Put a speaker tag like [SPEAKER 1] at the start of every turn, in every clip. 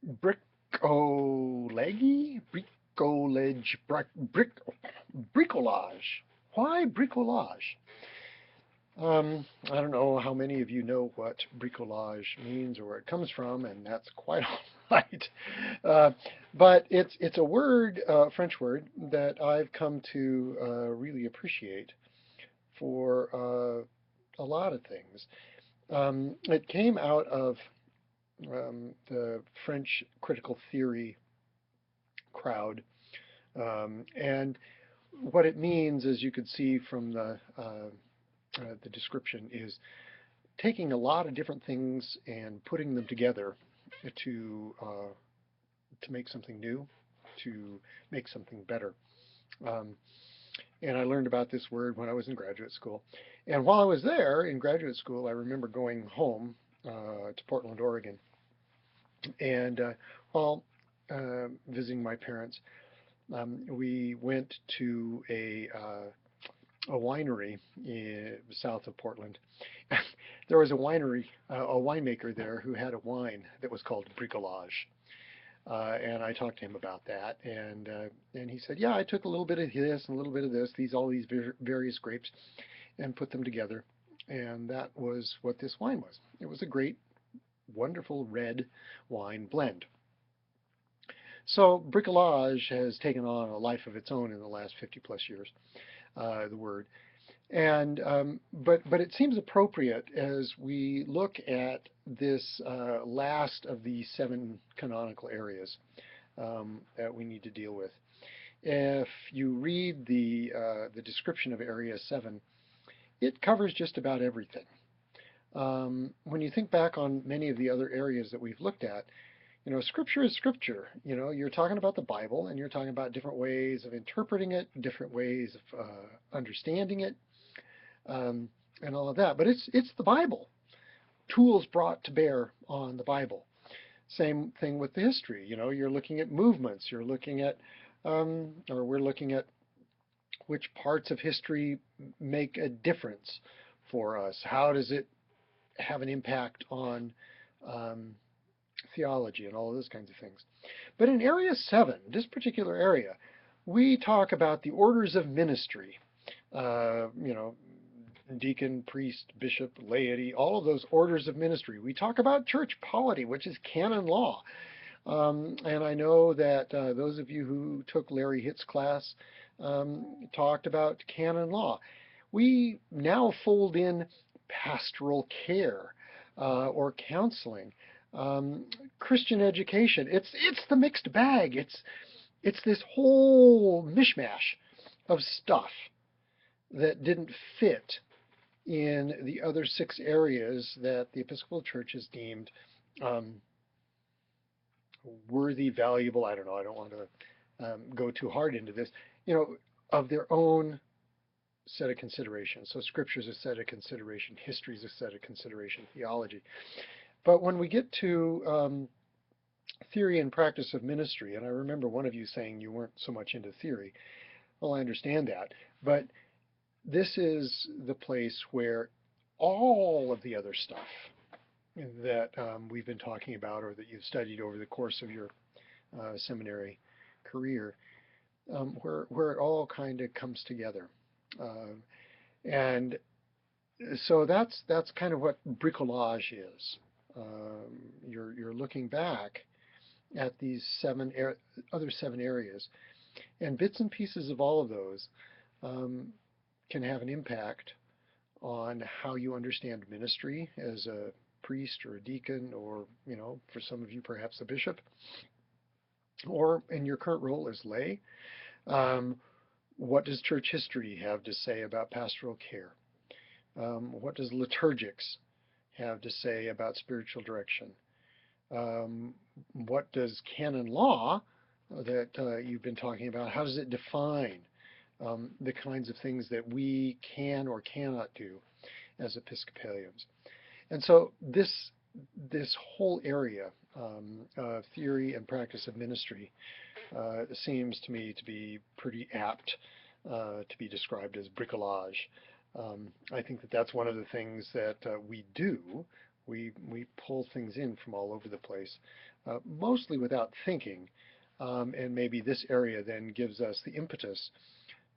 [SPEAKER 1] Bricolage? Bricolage, bricolage. Why bricolage? I don't know how many of you know what bricolage means or where it comes from, and that's quite all right. Uh, but it's a word, French word, that I've come to really appreciate for a lot of things. It came out of the French critical theory crowd, and what it means, as you could see from the description, is taking a lot of different things and putting them together to uh, to make something new, to make something better. Um, and I learned about this word when I was in graduate school. And while I was there in graduate school, I remember going home to Portland, Oregon, and while visiting my parents, we went to a winery south of Portland. There was a winery, a winemaker there who had a wine that was called Bricolage. And I talked to him about that, and he said, "Yeah, I took a little bit of this and a little bit of this, all these various grapes, and put them together, and that was what this wine was. It was a great, wonderful red wine blend." So bricolage has taken on a life of its own in the last 50 plus years, the word. And but it seems appropriate as we look at this last of the seven canonical areas that we need to deal with. If you read the description of Area 7, it covers just about everything. When you think back on many of the other areas that we've looked at, Scripture is Scripture. You're talking about the Bible, and you're talking about different ways of interpreting it, different ways of understanding it, and all of that. But it's the Bible. Tools brought to bear on the Bible. Same thing with the history. You're looking at movements. You're looking at, or we're looking at which parts of history make a difference for us. How does it have an impact on um, theology and all of those kinds of things? But in Area 7, this particular area, we talk about the orders of ministry. You know, deacon, priest, bishop, laity, all of those orders of ministry. We talk about church polity, which is canon law. And I know that those of you who took Larry Hitt's class talked about canon law. We now fold in pastoral care or counseling, um, Christian education. It's the mixed bag. It's this whole mishmash of stuff that didn't fit in the other six areas that the Episcopal Church has deemed um, worthy, valuable. I don't know. I don't want to go too hard into this. Of their own set of considerations. So Scripture is a set of consideration. History is a set of consideration. Theology. But when we get to theory and practice of ministry, and I remember one of you saying you weren't so much into theory. Well, I understand that, but this is the place where all of the other stuff that we've been talking about or that you've studied over the course of your seminary career, where it all kind of comes together. Uh, and so that's kind of what bricolage is. You're looking back at these other seven areas, and bits and pieces of all of those um, can have an impact on how you understand ministry as a priest or a deacon, or for some of you perhaps a bishop, or in your current role as lay. Um, what does church history have to say about pastoral care? What does liturgics have to say about spiritual direction? Um, what does canon law that you've been talking about, how does it define the kinds of things that we can or cannot do as Episcopalians? And so this whole area of theory and practice of ministry seems to me to be pretty apt to be described as bricolage. I think that that's one of the things that we do We pull things in from all over the place, mostly without thinking, and maybe this area then gives us the impetus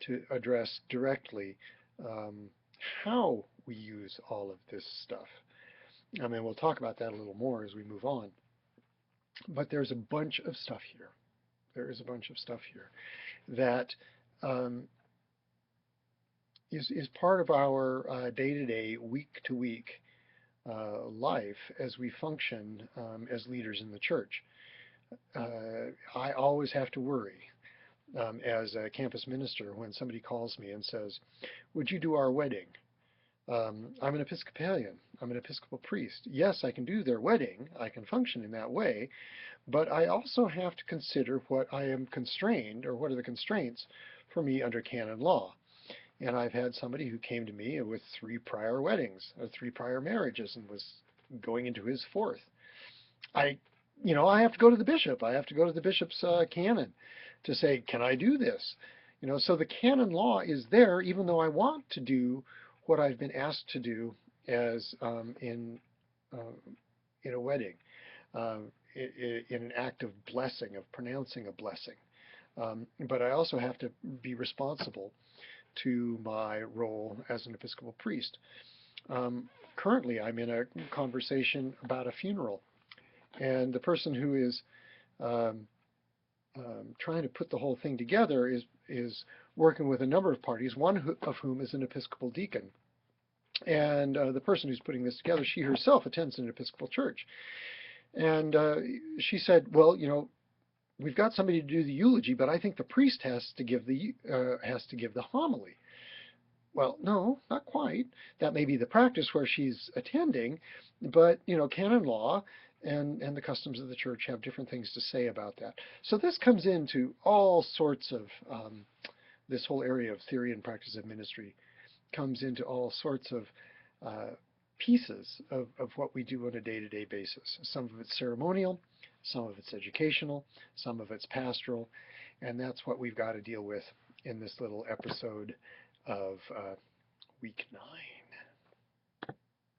[SPEAKER 1] to address directly um, how we use all of this stuff. I mean, we'll talk about that a little more as we move on. But there's a bunch of stuff here. There is a bunch of stuff here that um, is part of our day-to-day, week-to-week life as we function as leaders in the church. I always have to worry as a campus minister when somebody calls me and says, "Would you do our wedding?" I'm an Episcopalian. I'm an Episcopal priest. Yes, I can do their wedding. I can function in that way, but I also have to consider what I am constrained, or what are the constraints for me under canon law. And I've had somebody who came to me with 3 prior weddings, or 3 prior marriages, and was going into his 4th. I, I have to go to the bishop. I have to go to the bishop's canon to say, can I do this? So the canon law is there, even though I want to do what I've been asked to do as in a wedding, in an act of blessing, of pronouncing a blessing. But I also have to be responsible to my role as an Episcopal priest. Currently, I'm in a conversation about a funeral, and the person who is trying to put the whole thing together is working with a number of parties, one of whom is an Episcopal deacon. And the person who's putting this together, she herself attends an Episcopal church. And she said, well, we've got somebody to do the eulogy, but I think the priest has to give the homily. Well, no, not quite. That may be the practice where she's attending, but canon law and the customs of the church have different things to say about that. So this comes into all sorts of this whole area of theory and practice of ministry comes into all sorts of pieces of what we do on a day-to-day basis. Some of it's ceremonial, some of it's educational, some of it's pastoral, and that's what we've got to deal with in this little episode of week 9.